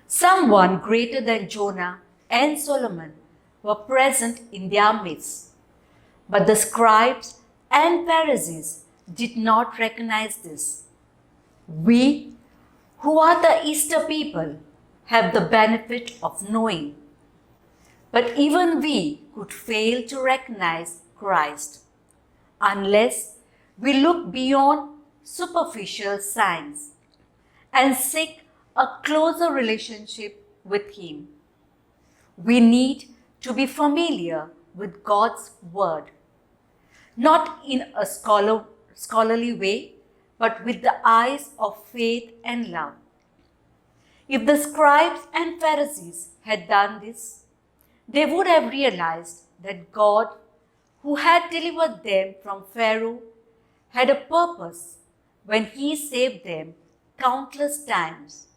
Someone greater than Jonah and Solomon were present in their midst. But the scribes and Pharisees did not recognize this. We, who are the Easter people, have the benefit of knowing. But even we could fail to recognize Christ unless we look beyond superficial signs and seek a closer relationship with Him. We need to be familiar with God's Word, not in a scholarly way, but with the eyes of faith and love. If the scribes and Pharisees had done this, they would have realized that God, who had delivered them from Pharaoh, had a purpose when He saved them countless times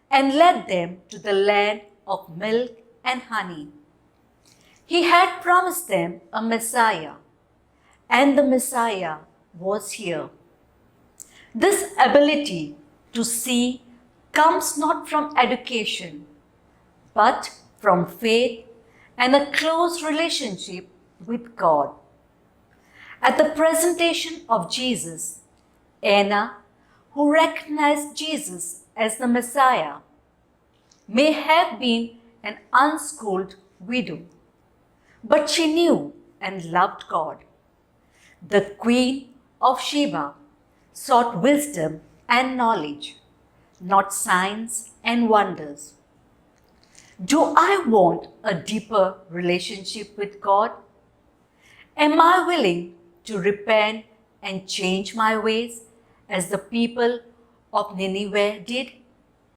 and led them to the land of milk and honey. He had promised them a Messiah, and the Messiah was here. This ability to see comes not from education, but from faith and a close relationship with God. At the presentation of Jesus, Anna, who recognized Jesus as the Messiah, may have been an unschooled widow, but she knew and loved God. The Queen of Sheba sought wisdom and knowledge, not signs and wonders. Do I want a deeper relationship with God? Am I willing to repent and change my ways as the people of Nineveh did?